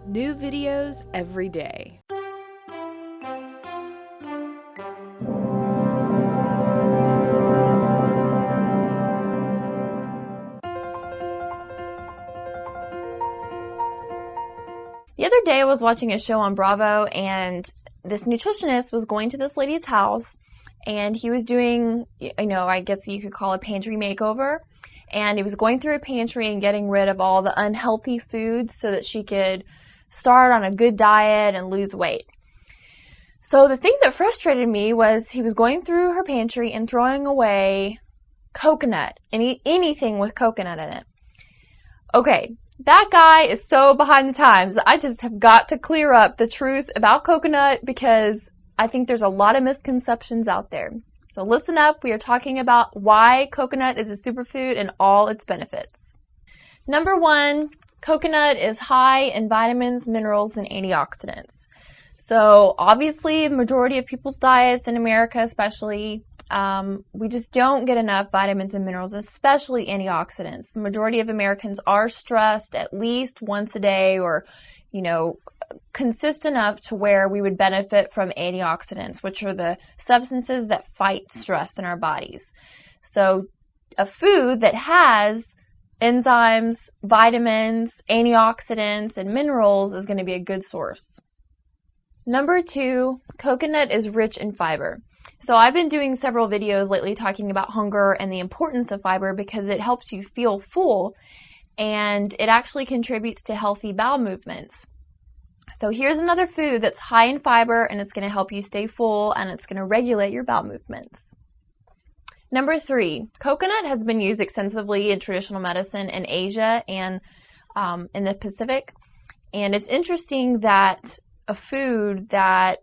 New videos every day. The other day I was watching a show on Bravo, and this nutritionist was going to this lady's house, and he was doing, I guess you could call it a pantry makeover, and he was going through a pantry and getting rid of all the unhealthy foods so that she could start on a good diet and lose weight. So the thing that frustrated me was he was going through her pantry and throwing away coconut, anything with coconut in it. Okay, that guy is so behind the times. I just have got to clear up the truth about coconut because I think there's a lot of misconceptions out there. So listen up. We are talking about why coconut is a superfood and all its benefits. Number 1, coconut is high in vitamins, minerals, and antioxidants. So obviously, the majority of people's diets in America especially, we just don't get enough vitamins and minerals, especially antioxidants. The majority of Americans are stressed at least once a day or, consistent enough to where we would benefit from antioxidants, which are the substances that fight stress in our bodies. So a food that has enzymes, vitamins, antioxidants, and minerals is going to be a good source. Number 2, coconut is rich in fiber. So I've been doing several videos lately talking about hunger and the importance of fiber because it helps you feel full and it actually contributes to healthy bowel movements. So here's another food that's high in fiber and it's going to help you stay full and it's going to regulate your bowel movements. Number 3, coconut has been used extensively in traditional medicine in Asia and in the Pacific. And it's interesting that a food that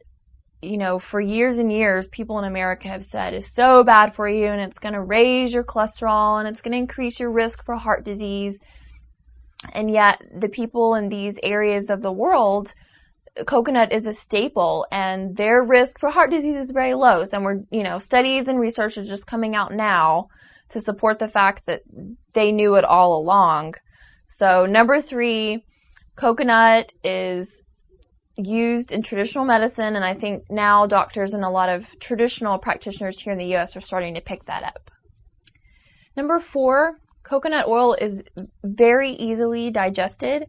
for years and years, people in America have said is so bad for you and it's going to raise your cholesterol and it's going to increase your risk for heart disease. And yet the people in these areas of the world, coconut is a staple and their risk for heart disease is very low. So studies and research are just coming out now to support the fact that they knew it all along. So number 3, coconut is used in traditional medicine, and I think now doctors and a lot of traditional practitioners here in the U.S. are starting to pick that up. Number 4, coconut oil is very easily digested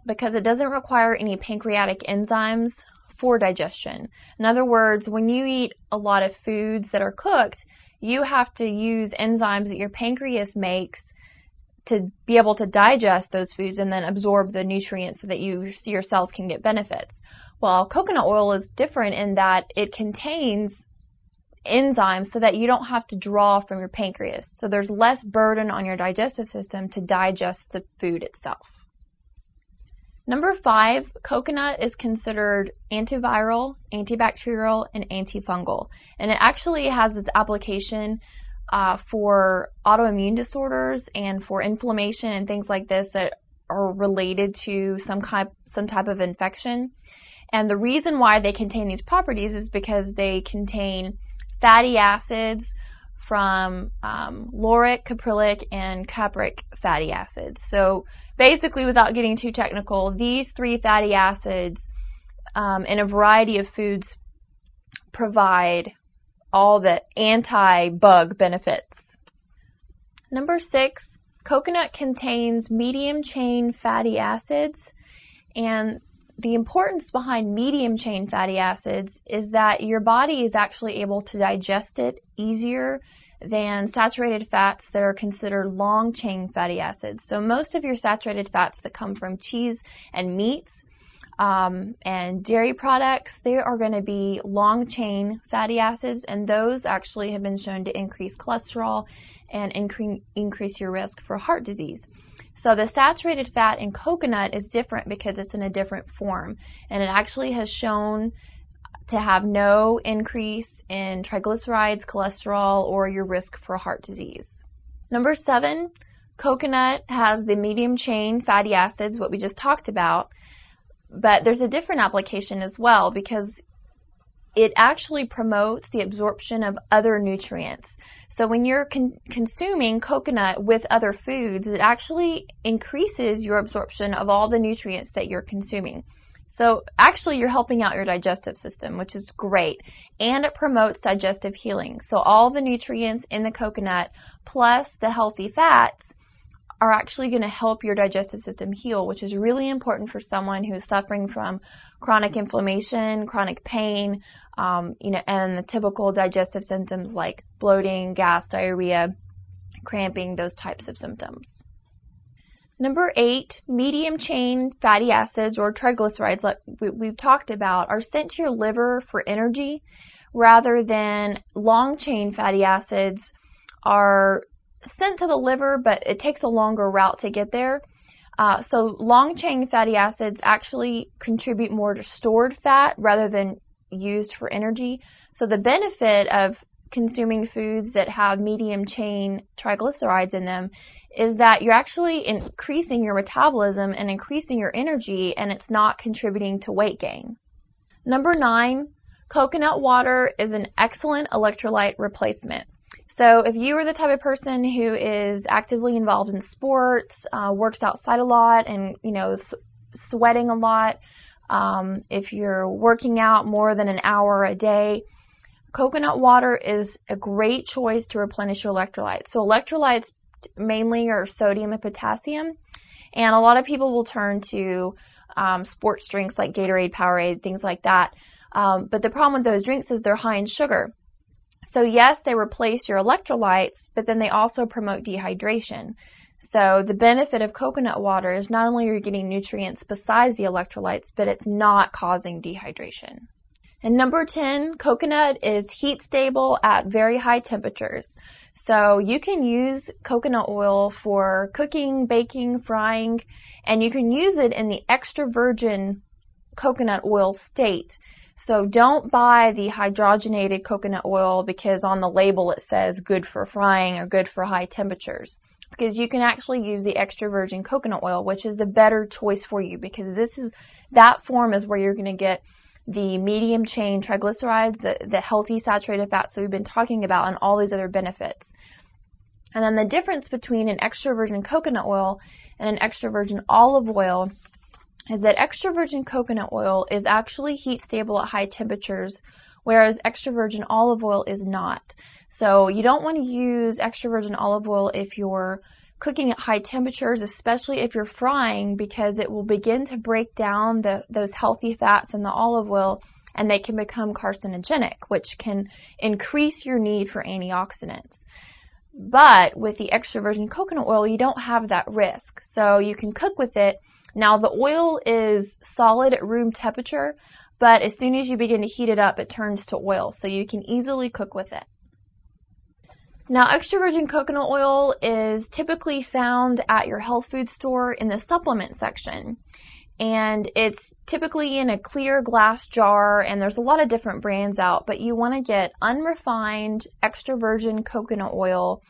because it doesn't require any pancreatic enzymes for digestion. In other words, when you eat a lot of foods that are cooked, you have to use enzymes that your pancreas makes to be able to digest those foods and then absorb the nutrients so that your cells can get benefits. Well, coconut oil is different in that it contains enzymes so that you don't have to draw from your pancreas. So there's less burden on your digestive system to digest the food itself. Number 5, coconut is considered antiviral, antibacterial, and antifungal. And it actually has its application for autoimmune disorders and for inflammation and things like this that are related to some type of infection. And the reason why they contain these properties is because they contain fatty acids from lauric, caprylic, and capric fatty acids. So basically, without getting too technical, these 3 fatty acids in a variety of foods provide all the anti-bug benefits. Number 6, coconut contains medium-chain fatty acids, and the importance behind medium-chain fatty acids is that your body is actually able to digest it easier than saturated fats that are considered long-chain fatty acids. So most of your saturated fats that come from cheese and meats and dairy products, they are going to be long-chain fatty acids, and those actually have been shown to increase cholesterol and increase your risk for heart disease. So the saturated fat in coconut is different because it's in a different form, and it actually has shown to have no increase in triglycerides, cholesterol, or your risk for heart disease. Number 7, coconut has the medium-chain fatty acids, what we just talked about, but there's a different application as well because it actually promotes the absorption of other nutrients. So when you're consuming coconut with other foods, it actually increases your absorption of all the nutrients that you're consuming. So actually you're helping out your digestive system, which is great. And it promotes digestive healing. So all the nutrients in the coconut plus the healthy fats are actually going to help your digestive system heal, which is really important for someone who is suffering from chronic inflammation, chronic pain, and the typical digestive symptoms like bloating, gas, diarrhea, cramping, those types of symptoms. Number 8, medium chain fatty acids or triglycerides, like we've talked about, are sent to your liver for energy, rather than long chain fatty acids are sent to the liver, but it takes a longer route to get there. So long chain fatty acids actually contribute more to stored fat rather than used for energy. So the benefit of consuming foods that have medium chain triglycerides in them is that you're actually increasing your metabolism and increasing your energy, and it's not contributing to weight gain. Number 9, coconut water is an excellent electrolyte replacement. So if you are the type of person who is actively involved in sports, works outside a lot, and sweating a lot, if you're working out more than an hour a day, coconut water is a great choice to replenish your electrolytes. So electrolytes mainly are sodium and potassium, and a lot of people will turn to sports drinks like Gatorade, Powerade, things like that. But the problem with those drinks is they're high in sugar. So yes, they replace your electrolytes, but then they also promote dehydration. So the benefit of coconut water is not only are you getting nutrients besides the electrolytes, but it's not causing dehydration. And number 10, coconut is heat stable at very high temperatures. So you can use coconut oil for cooking, baking, frying, and you can use it in the extra virgin coconut oil state. So don't buy the hydrogenated coconut oil because on the label it says good for frying or good for high temperatures. Because you can actually use the extra virgin coconut oil, which is the better choice for you, because that form is where you're going to get the medium chain triglycerides, the healthy saturated fats that we've been talking about, and all these other benefits. And then the difference between an extra virgin coconut oil and an extra virgin olive oil is that extra virgin coconut oil is actually heat stable at high temperatures, whereas extra virgin olive oil is not. So you don't want to use extra virgin olive oil if you're cooking at high temperatures, especially if you're frying, because it will begin to break down those healthy fats in the olive oil, and they can become carcinogenic, which can increase your need for antioxidants. But with the extra virgin coconut oil, you don't have that risk. So you can cook with it. Now the oil is solid at room temperature, but as soon as you begin to heat it up, it turns to oil. So you can easily cook with it. Now, extra virgin coconut oil is typically found at your health food store in the supplement section. And it's typically in a clear glass jar, and there's a lot of different brands out, but you want to get unrefined extra virgin coconut oil,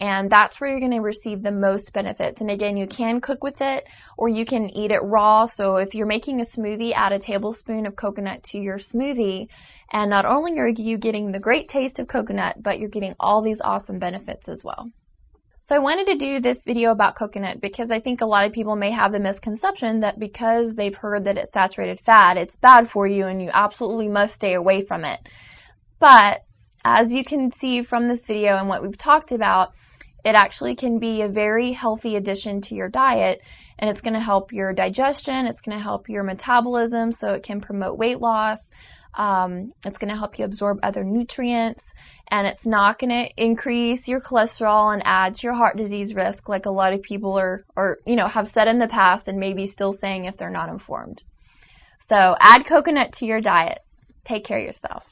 and that's where you're going to receive the most benefits. And again, you can cook with it or you can eat it raw. So if you're making a smoothie, add a tablespoon of coconut to your smoothie. And not only are you getting the great taste of coconut, but you're getting all these awesome benefits as well. So I wanted to do this video about coconut because I think a lot of people may have the misconception that because they've heard that it's saturated fat, it's bad for you and you absolutely must stay away from it. But as you can see from this video and what we've talked about, it actually can be a very healthy addition to your diet, and it's going to help your digestion, it's going to help your metabolism, so it can promote weight loss. It's going to help you absorb other nutrients, and it's not going to increase your cholesterol and add to your heart disease risk like a lot of people have said in the past and maybe still saying if they're not informed. So add coconut to your diet. Take care of yourself.